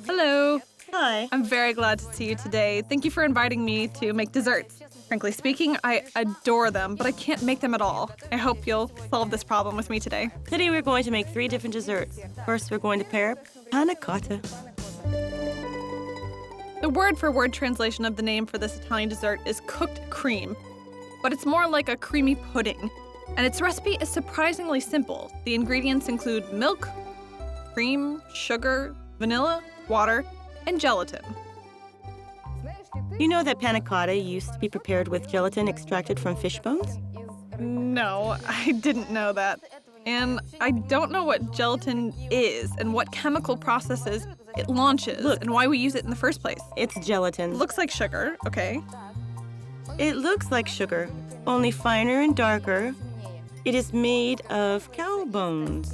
Hello. Hi. I'm very glad to see you today. Thank you for inviting me to make desserts. Frankly speaking, I adore them, but I can't make them at all. I hope you'll solve this problem with me today. Today we're going to make 3 different desserts. First, we're going to pair Panna Cotta. The word-for-word translation of the name for this Italian dessert is cooked cream, but it's more like a creamy pudding. And its recipe is surprisingly simple. The ingredients include milk, cream, sugar, vanilla, water, and gelatin. You know that panna cotta used to be prepared with gelatin extracted from fish bones? No, I didn't know that. And I don't know what gelatin is and what chemical processes it launches and why we use it in the first place. It's gelatin. Looks like sugar, okay. It looks like sugar, only finer and darker. It is made of cow bones.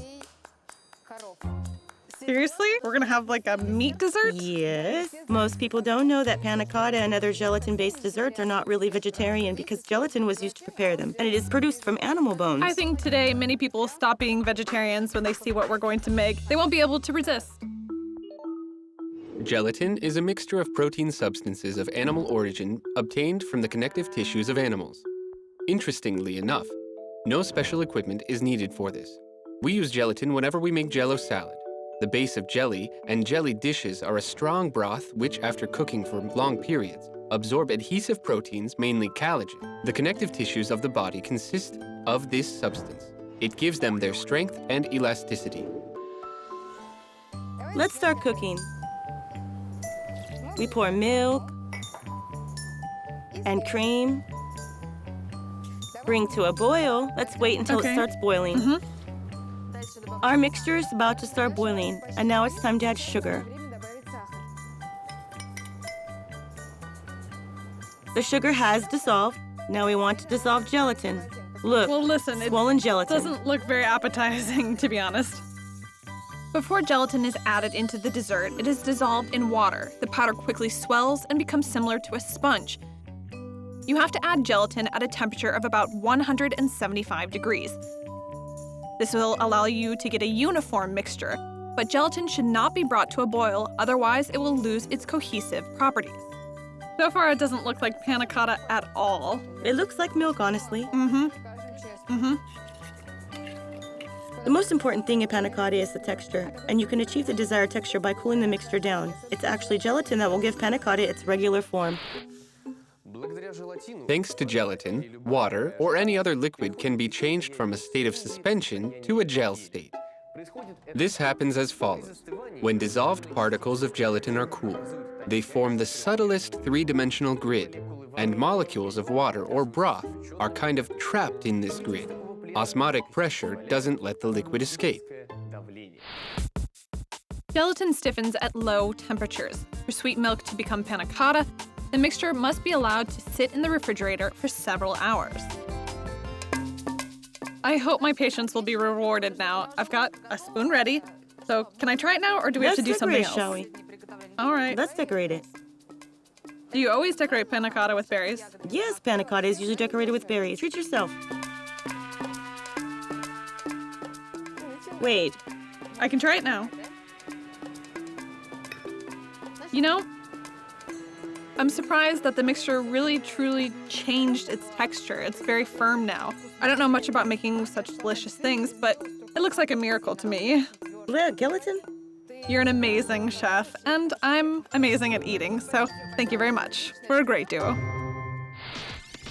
Seriously? We're gonna have like a meat dessert? Yes. Most people don't know that panna cotta and other gelatin-based desserts are not really vegetarian because gelatin was used to prepare them, and it is produced from animal bones. I think today many people will stop being vegetarians when they see what we're going to make. They won't be able to resist. Gelatin is a mixture of protein substances of animal origin obtained from the connective tissues of animals. Interestingly enough, no special equipment is needed for this. We use gelatin whenever we make Jell-O salad. The base of jelly and jelly dishes are a strong broth which, after cooking for long periods, absorb adhesive proteins, mainly collagen. The connective tissues of the body consist of this substance. It gives them their strength and elasticity. Let's start cooking. We pour milk and cream. Bring to a boil. Let's wait until it starts boiling. Our mixture is about to start boiling, and now it's time to add sugar. The sugar has dissolved. Now we want to dissolve gelatin. Look, Well, listen, swollen gelatin. doesn't look very appetizing, to be honest. Before gelatin is added into the dessert, it is dissolved in water. The powder quickly swells and becomes similar to a sponge. You have to add gelatin at a temperature of about 175 degrees. This will allow you to get a uniform mixture, but gelatin should not be brought to a boil, otherwise it will lose its cohesive properties. So far, it doesn't look like panna cotta at all. It looks like milk, honestly. The The most important thing in panna cotta is the texture, and you can achieve the desired texture by cooling the mixture down. It's actually gelatin that will give panna cotta its regular form. Thanks to gelatin, water or any other liquid can be changed from a state of suspension to a gel state. This happens as follows. When dissolved particles of gelatin are cooled, they form the subtlest 3-dimensional grid, and molecules of water or broth are kind of trapped in this grid. Osmotic pressure doesn't let the liquid escape. Gelatin stiffens at low temperatures. For sweet milk to become panna cotta, the mixture must be allowed to sit in the refrigerator for several hours. I hope my patience will be rewarded now. I've got a spoon ready. So can I try it now, or do we have to do something else? Shall we? All right. Let's decorate it. Do you always decorate panna cotta with berries? Yes, panna cotta is usually decorated with berries. Treat yourself. Wait. I can try it now. You know, I'm surprised that the mixture really truly changed its texture. It's very firm now. I don't know much about making such delicious things, but it looks like a miracle to me. Gelatin? You're an amazing chef, and I'm amazing at eating, so thank you very much. We're a great duo.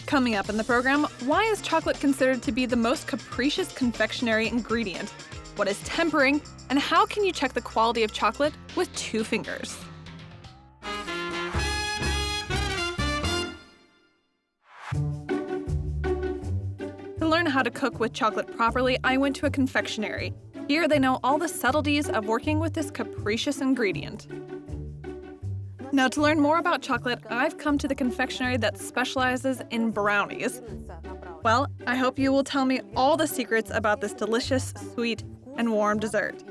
Coming up in the program, why is chocolate considered to be the most capricious confectionery ingredient? What is tempering, and how can you check the quality of chocolate with 2 fingers? To learn how to cook with chocolate properly, I went to a confectionery. Here, they know all the subtleties of working with this capricious ingredient. Now, to learn more about chocolate, I've come to the confectionery that specializes in brownies. Well, I hope you will tell me all the secrets about this delicious, sweet, and warm dessert.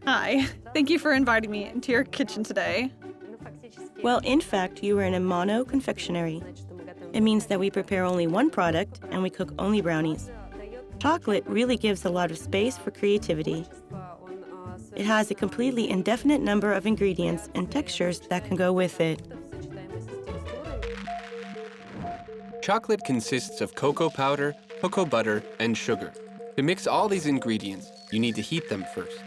Hi, thank you for inviting me into your kitchen today. Well, in fact, you are in a mono confectionery. It means that we prepare only one product and we cook only brownies. Chocolate really gives a lot of space for creativity. It has a completely indefinite number of ingredients and textures that can go with it. Chocolate consists of cocoa powder, cocoa butter, and sugar. To mix all these ingredients, you need to heat them first.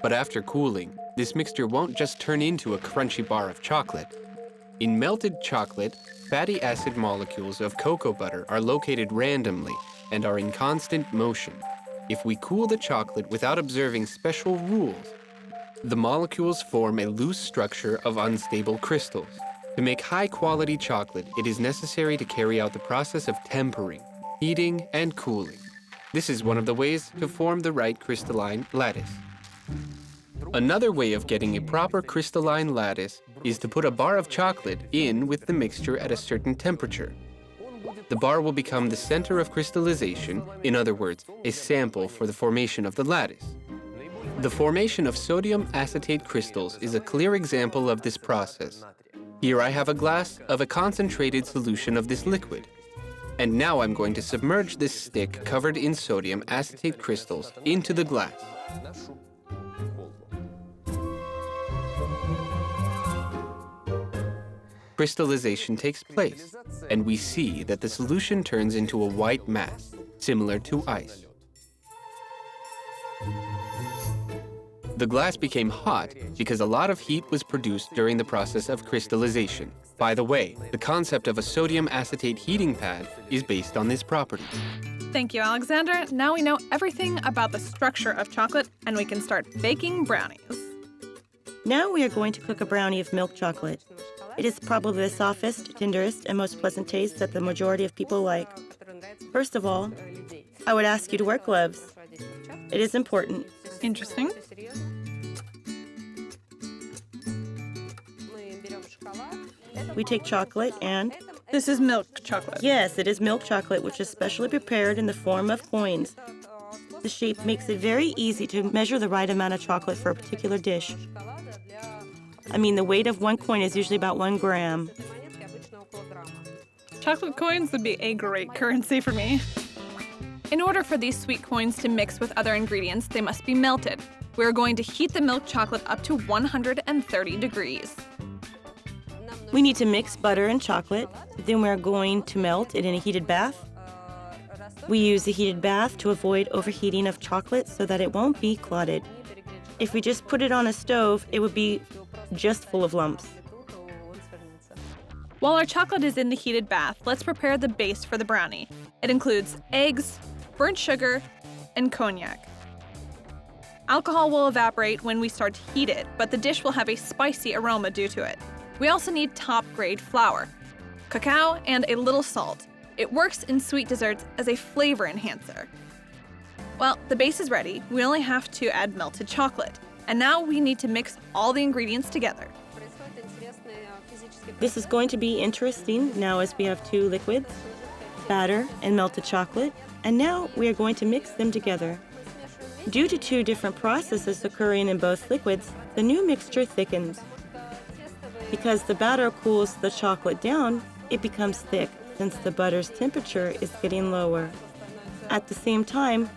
But after cooling, this mixture won't just turn into a crunchy bar of chocolate. In melted chocolate, fatty acid molecules of cocoa butter are located randomly and are in constant motion. If we cool the chocolate without observing special rules, the molecules form a loose structure of unstable crystals. To make high-quality chocolate, it is necessary to carry out the process of tempering, heating, and cooling. This is one of the ways to form the right crystalline lattice. Another way of getting a proper crystalline lattice is to put a bar of chocolate in with the mixture at a certain temperature. The bar will become the center of crystallization, in other words, a sample for the formation of the lattice. The formation of sodium acetate crystals is a clear example of this process. Here I have a glass of a concentrated solution of this liquid. And now I'm going to submerge this stick covered in sodium acetate crystals into the glass. Crystallization takes place, and we see that the solution turns into a white mass, similar to ice. The glass became hot because a lot of heat was produced during the process of crystallization. By the way, the concept of a sodium acetate heating pad is based on this property. Thank you, Alexander. Now we know everything about the structure of chocolate, and we can start baking brownies. Now we are going to cook a brownie of milk chocolate. It is probably the softest, tenderest, and most pleasant taste that the majority of people like. First of all, I would ask you to wear gloves. It is important. Interesting. We take chocolate and... This is milk chocolate. Yes, it is milk chocolate, which is specially prepared in the form of coins. The shape makes it very easy to measure the right amount of chocolate for a particular dish. I mean, the weight of one coin is usually about 1 gram. Chocolate coins would be a great currency for me. In order for these sweet coins to mix with other ingredients, they must be melted. We're going to heat the milk chocolate up to 130 degrees. We need to mix butter and chocolate. Then we're going to melt it in a heated bath. We use the heated bath to avoid overheating of chocolate so that it won't be clotted. If we just put it on a stove, it would be just full of lumps. While our chocolate is in the heated bath, let's prepare the base for the brownie. It includes eggs, burnt sugar, and cognac. Alcohol will evaporate when we start to heat it, but the dish will have a spicy aroma due to it. We also need top-grade flour, cacao, and a little salt. It works in sweet desserts as a flavor enhancer. Well, the base is ready. We only have to add melted chocolate. And now we need to mix all the ingredients together. This is going to be interesting now as we have 2 liquids, batter and melted chocolate, and now we are going to mix them together. Due to 2 different processes occurring in both liquids, the new mixture thickens. Because the batter cools the chocolate down, it becomes thick since the butter's temperature is getting lower. At the same time,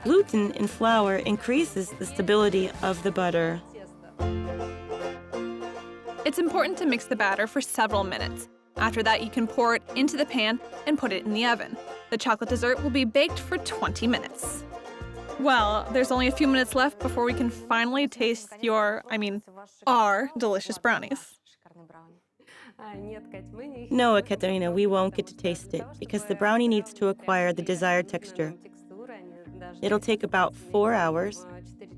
gluten in flour increases the stability of the butter. It's important to mix the batter for several minutes. After that, you can pour it into the pan and put it in the oven. The chocolate dessert will be baked for 20 minutes. Well, there's only a few minutes left before we can finally taste our delicious brownies. No, Ekaterina, we won't get to taste it because the brownie needs to acquire the desired texture. It'll take about 4 hours.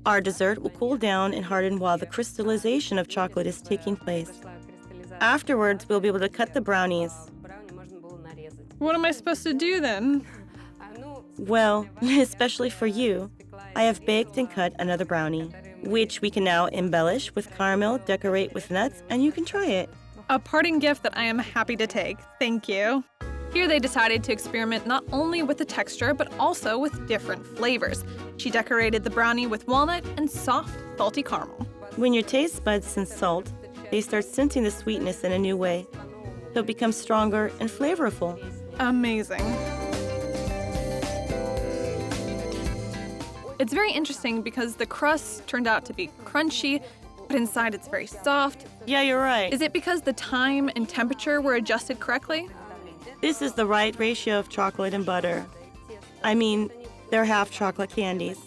Our dessert will cool down and harden while the crystallization of chocolate is taking place. Afterwards, we'll be able to cut the brownies. What am I supposed to do then? Well, especially for you, I have baked and cut another brownie, which we can now embellish with caramel, decorate with nuts, and you can try it. A parting gift that I am happy to take. Thank you. Here they decided to experiment not only with the texture, but also with different flavors. She decorated the brownie with walnut and soft, salty caramel. When your taste buds sense salt, they start sensing the sweetness in a new way. So it becomes stronger and flavorful. It's very interesting because the crust turned out to be crunchy, but inside it's very soft. Yeah, you're right. Is it because the time and temperature were adjusted correctly? This is the right ratio of chocolate and butter. I mean, they're half chocolate candies.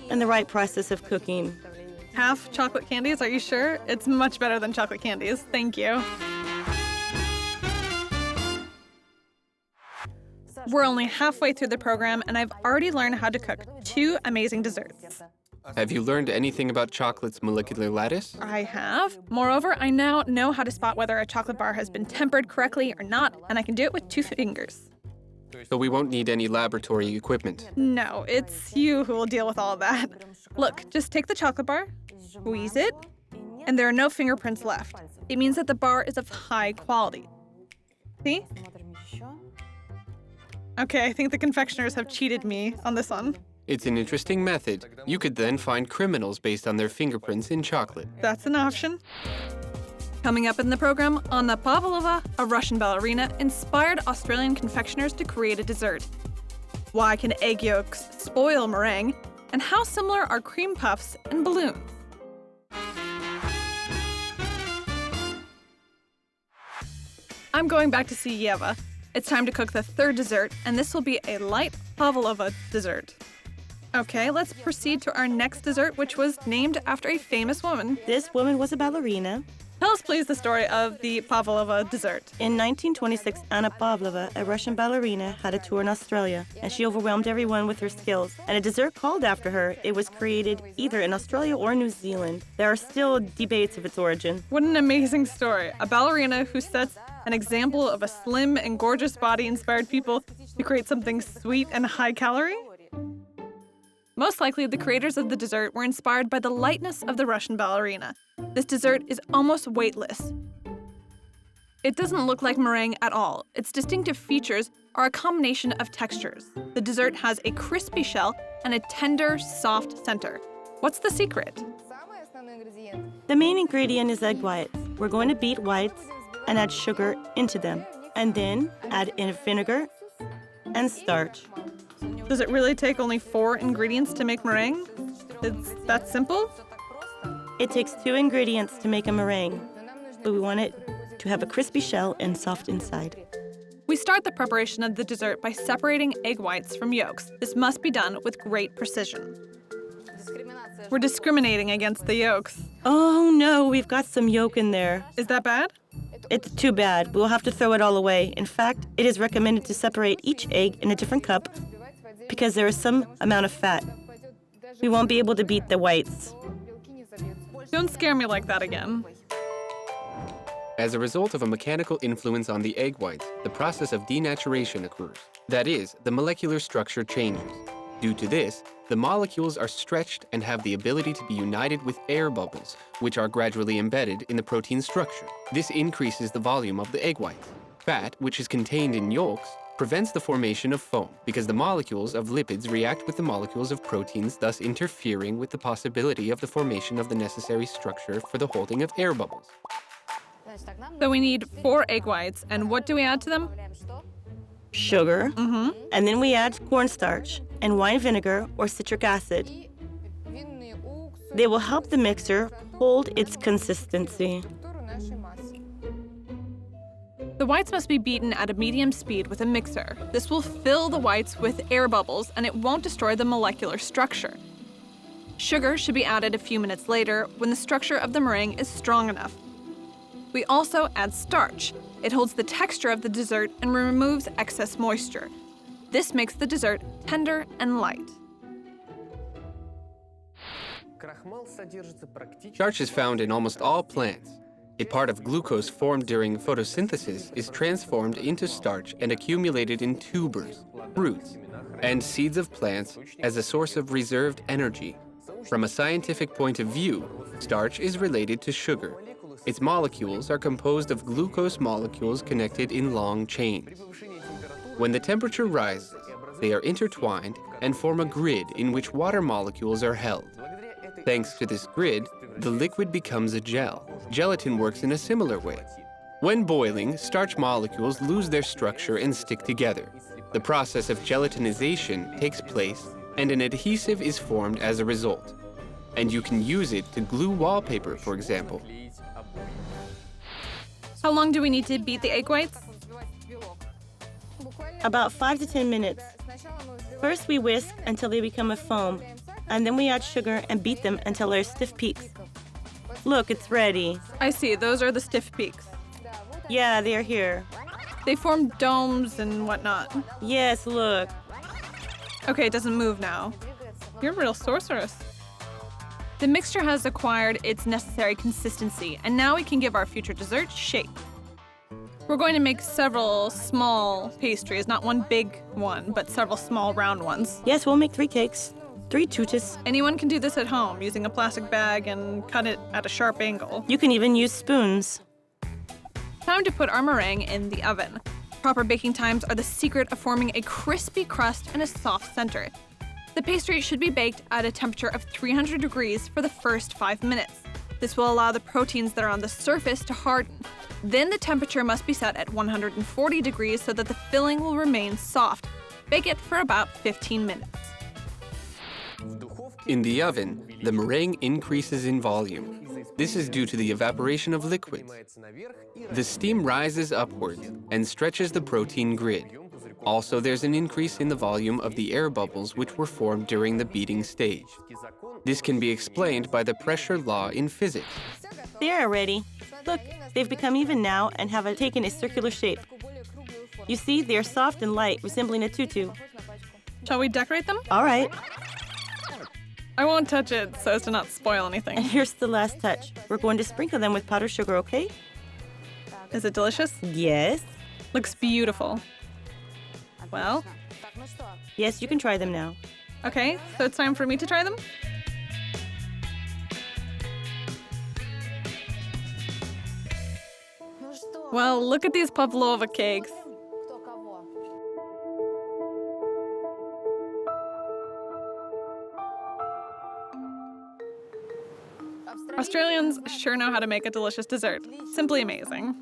And the right process of cooking. Half chocolate candies, are you sure? It's much better than chocolate candies. Thank you. We're only halfway through the program, and I've already learned how to cook 2 amazing desserts. Have you learned anything about chocolate's molecular lattice? I have. Moreover, I now know how to spot whether a chocolate bar has been tempered correctly or not, and I can do it with 2 fingers. So we won't need any laboratory equipment. No, it's you who will deal with all of that. Look, just take the chocolate bar, squeeze it, and there are no fingerprints left. It means that the bar is of high quality. See? Okay, I think the confectioners have cheated me on this one. It's an interesting method. You could then find criminals based on their fingerprints in chocolate. That's an option. Coming up in the program, Anna Pavlova, a Russian ballerina, inspired Australian confectioners to create a dessert. Why can egg yolks spoil meringue? And how similar are cream puffs and balloons? I'm going back to see Yeva. It's time to cook the 3rd dessert, and this will be a light Pavlova dessert. Okay, let's proceed to our next dessert, which was named after a famous woman. This woman was a ballerina. Tell us, please, the story of the Pavlova dessert. In 1926, Anna Pavlova, a Russian ballerina, had a tour in Australia, and she overwhelmed everyone with her skills. And a dessert called after her, it was created either in Australia or New Zealand. There are still debates of its origin. What an amazing story. A ballerina who sets an example of a slim and gorgeous body inspired people to create something sweet and high-calorie? Most likely, the creators of the dessert were inspired by the lightness of the Russian ballerina. This dessert is almost weightless. It doesn't look like meringue at all. Its distinctive features are a combination of textures. The dessert has a crispy shell and a tender, soft center. What's the secret? The main ingredient is egg whites. We're going to beat whites and add sugar into them, and then add in vinegar and starch. Does it really take only 4 ingredients to make meringue? It's that simple? It takes 2 ingredients to make a meringue, but we want it to have a crispy shell and soft inside. We start the preparation of the dessert by separating egg whites from yolks. This must be done with great precision. We're discriminating against the yolks. Oh no, we've got some yolk in there. Is that bad? It's too bad. We'll have to throw it all away. In fact, it is recommended to separate each egg in a different cup because there is some amount of fat. We won't be able to beat the whites. Don't scare me like that again. As a result of a mechanical influence on the egg whites, the process of denaturation occurs. That is, the molecular structure changes. Due to this, the molecules are stretched and have the ability to be united with air bubbles, which are gradually embedded in the protein structure. This increases the volume of the egg white. Fat, which is contained in yolks, prevents the formation of foam because the molecules of lipids react with the molecules of proteins, thus interfering with the possibility of the formation of the necessary structure for the holding of air bubbles. So we need 4 egg whites, and what do we add to them? Sugar, and then we add cornstarch and wine vinegar or citric acid. They will help the mixture hold its consistency. The whites must be beaten at a medium speed with a mixer. This will fill the whites with air bubbles, and it won't destroy the molecular structure. Sugar should be added a few minutes later when the structure of the meringue is strong enough. We also add starch. It holds the texture of the dessert and removes excess moisture. This makes the dessert tender and light. Starch is found in almost all plants. A part of glucose formed during photosynthesis is transformed into starch and accumulated in tubers, roots, and seeds of plants as a source of reserved energy. From a scientific point of view, starch is related to sugar. Its molecules are composed of glucose molecules connected in long chains. When the temperature rises, they are intertwined and form a grid in which water molecules are held. Thanks to this grid, the liquid becomes a gel. Gelatin works in a similar way. When boiling, starch molecules lose their structure and stick together. The process of gelatinization takes place and an adhesive is formed as a result. And you can use it to glue wallpaper, for example. How long do we need to beat the egg whites? About 5 to 10 minutes. First, we whisk until they become a foam, and then we add sugar and beat them until they're stiff peaks. Look, it's ready. I see, those are the stiff peaks. Yeah, they're here. They form domes and whatnot. Yes, look. Okay, it doesn't move now. You're a real sorceress. The mixture has acquired its necessary consistency, and now we can give our future dessert shape. We're going to make several small pastries, not one big one, but several small round ones. Yes, we'll make 3 cakes. 3 tutus. Anyone can do this at home using a plastic bag and cut it at a sharp angle. You can even use spoons. Time to put our meringue in the oven. Proper baking times are the secret of forming a crispy crust and a soft center. The pastry should be baked at a temperature of 300 degrees for the first 5 minutes. This will allow the proteins that are on the surface to harden. Then the temperature must be set at 140 degrees so that the filling will remain soft. Bake it for about 15 minutes. In the oven, the meringue increases in volume. This is due to the evaporation of liquids. The steam rises upwards and stretches the protein grid. Also, there's an increase in the volume of the air bubbles which were formed during the beating stage. This can be explained by the pressure law in physics. They are ready. Look, they've become even now and have taken a circular shape. You see, they are soft and light, resembling a tutu. Shall we decorate them? All right. I won't touch it so as to not spoil anything. And here's the last touch. We're going to sprinkle them with powdered sugar, okay? Is it delicious? Yes. Looks beautiful. Well, Yes, you can try them now. okay, so it's time for me to try them? Well, look at these Pavlova cakes. Australians sure know how to make a delicious dessert. Simply amazing.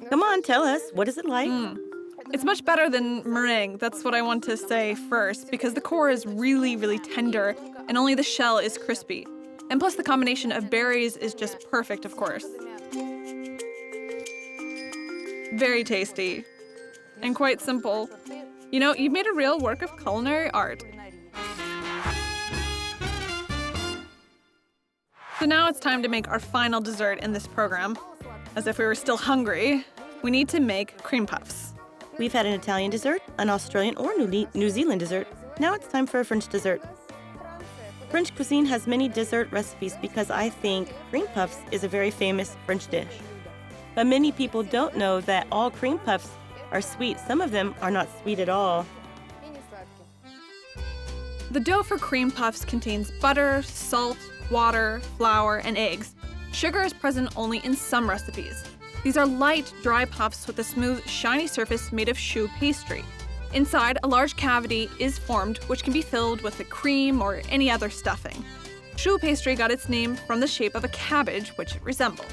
Come on, tell us. What is it like? It's much better than meringue, that's what I want to say first, because the core is really, really tender, and only the shell is crispy. And plus the combination of berries is just perfect, of course. Very tasty. And quite simple. You know, you've made a real work of culinary art. So now it's time to make our final dessert in this program. As if we were still hungry, we need to make cream puffs. We've had an Italian dessert, an Australian or New Zealand dessert. Now it's time for a French dessert. French cuisine has many dessert recipes because I think cream puffs is a very famous French dish. But many people don't know that all cream puffs are sweet. Some of them are not sweet at all. The dough for cream puffs contains butter, salt, water, flour, and eggs. Sugar is present only in some recipes. These are light, dry puffs with a smooth, shiny surface made of choux pastry. Inside, a large cavity is formed which can be filled with a cream or any other stuffing. Choux pastry got its name from the shape of a cabbage which it resembles.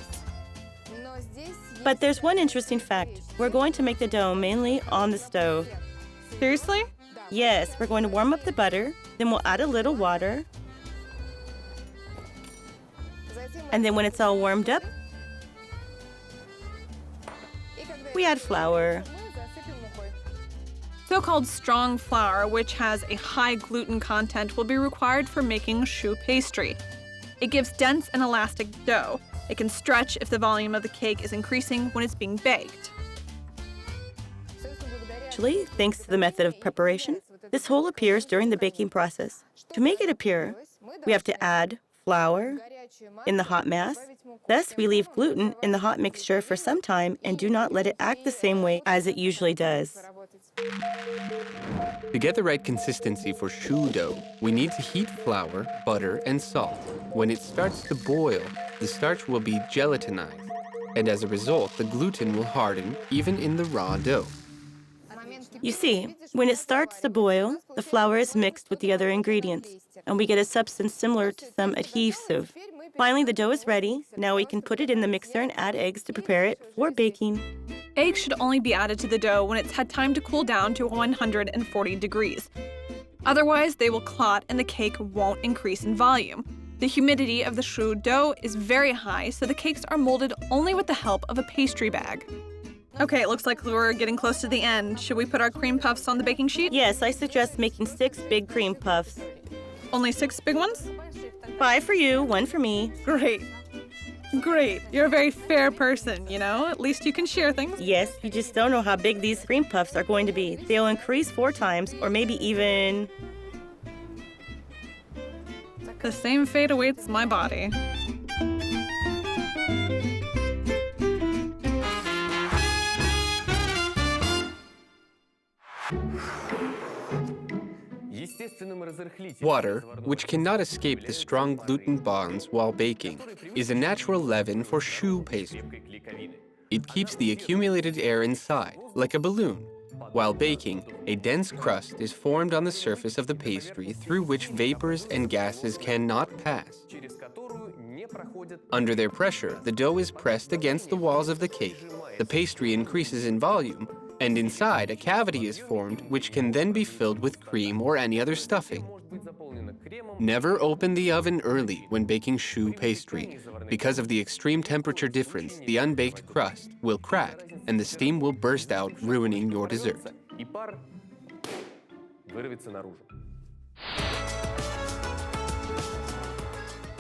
But there's one interesting fact. We're going to make the dough mainly on the stove. Seriously? Yes, we're going to warm up the butter, then we'll add a little water. And then when it's all warmed up, we add flour. So-called strong flour, which has a high gluten content, will be required for making choux pastry. It gives dense and elastic dough. It can stretch if the volume of the cake is increasing when it's being baked. Actually, thanks to the method of preparation, this hole appears during the baking process. To make it appear, we have to add flour in the hot mass. Thus, we leave gluten in the hot mixture for some time and do not let it act the same way as it usually does. To get the right consistency for choux dough, we need to heat flour, butter, and salt. When it starts to boil, the starch will be gelatinized, and as a result, the gluten will harden even in the raw dough. You see, when it starts to boil, the flour is mixed with the other ingredients, and we get a substance similar to some adhesive. Finally, the dough is ready. Now we can put it in the mixer and add eggs to prepare it for baking. Eggs should only be added to the dough when it's had time to cool down to 140 degrees. Otherwise, they will clot and the cake won't increase in volume. The humidity of the choux dough is very high, so the cakes are molded only with the help of a pastry bag. Okay, it looks like we're getting close to the end. Should we put our cream puffs on the baking sheet? Yes, I suggest making 6 big cream puffs. Only 6 big ones? 5 for you, 1 for me. Great. Great. You're a very fair person, you know? At least you can share things. Yes, you just don't know how big these cream puffs are going to be. They'll increase 4 times, or maybe even... The same fate awaits my body. Water, which cannot escape the strong gluten bonds while baking, is a natural leaven for choux pastry. It keeps the accumulated air inside, like a balloon. While baking, a dense crust is formed on the surface of the pastry through which vapors and gases cannot pass. Under their pressure, the dough is pressed against the walls of the cake. The pastry increases in volume, and inside a cavity is formed which can then be filled with cream or any other stuffing. Never open the oven early when baking choux pastry. Because of the extreme temperature difference, the unbaked crust will crack and the steam will burst out, ruining your dessert.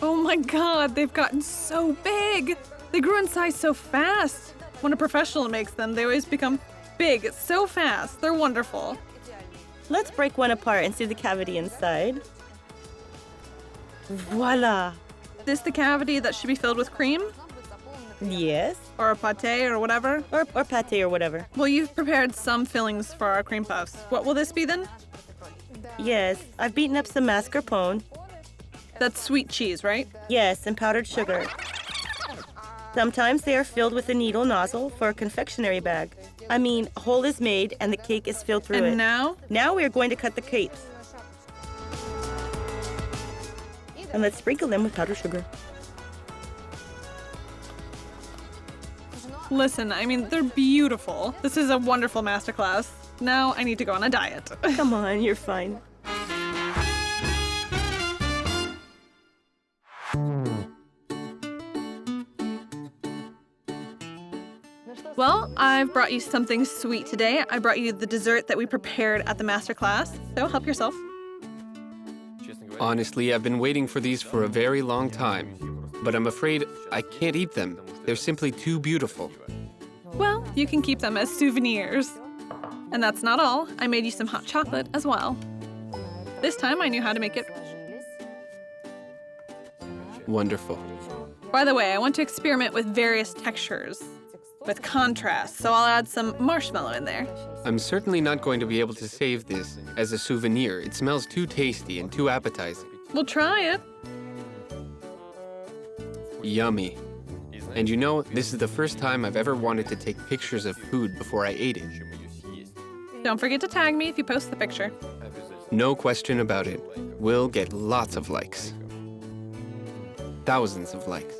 Oh my god, they've gotten so big! They grew in size so fast! When a professional makes them, they always become big so fast. They're wonderful. Let's break one apart and see the cavity inside. Voila! Is this the cavity that should be filled with cream? Yes. Or a pâté or whatever? Or pâté or whatever. Well, you've prepared some fillings for our cream puffs. What will this be then? Yes, I've beaten up some mascarpone. That's sweet cheese, right? Yes, and powdered sugar. Sometimes they are filled with a needle nozzle for a confectionery bag. I mean, a hole is made and the cake is filled through it. And now? Now we are going to cut the cakes. And let's sprinkle them with powdered sugar. Listen, I mean, they're beautiful. This is a wonderful masterclass. Now I need to go on a diet. Come on, you're fine. Well, I've brought you something sweet today. I brought you the dessert that we prepared at the masterclass, so help yourself. Honestly, I've been waiting for these for a very long time, but I'm afraid I can't eat them. They're simply too beautiful. Well, you can keep them as souvenirs. And that's not all. I made you some hot chocolate as well. This time I knew how to make it. Wonderful. By the way, I want to experiment with various textures, with contrast, so I'll add some marshmallow in there. I'm certainly not going to be able to save this as a souvenir. It smells too tasty and too appetizing. We'll try it. Yummy. And you know, this is the first time I've ever wanted to take pictures of food before I ate it. Don't forget to tag me if you post the picture. No question about it. We'll get lots of likes. Thousands of likes.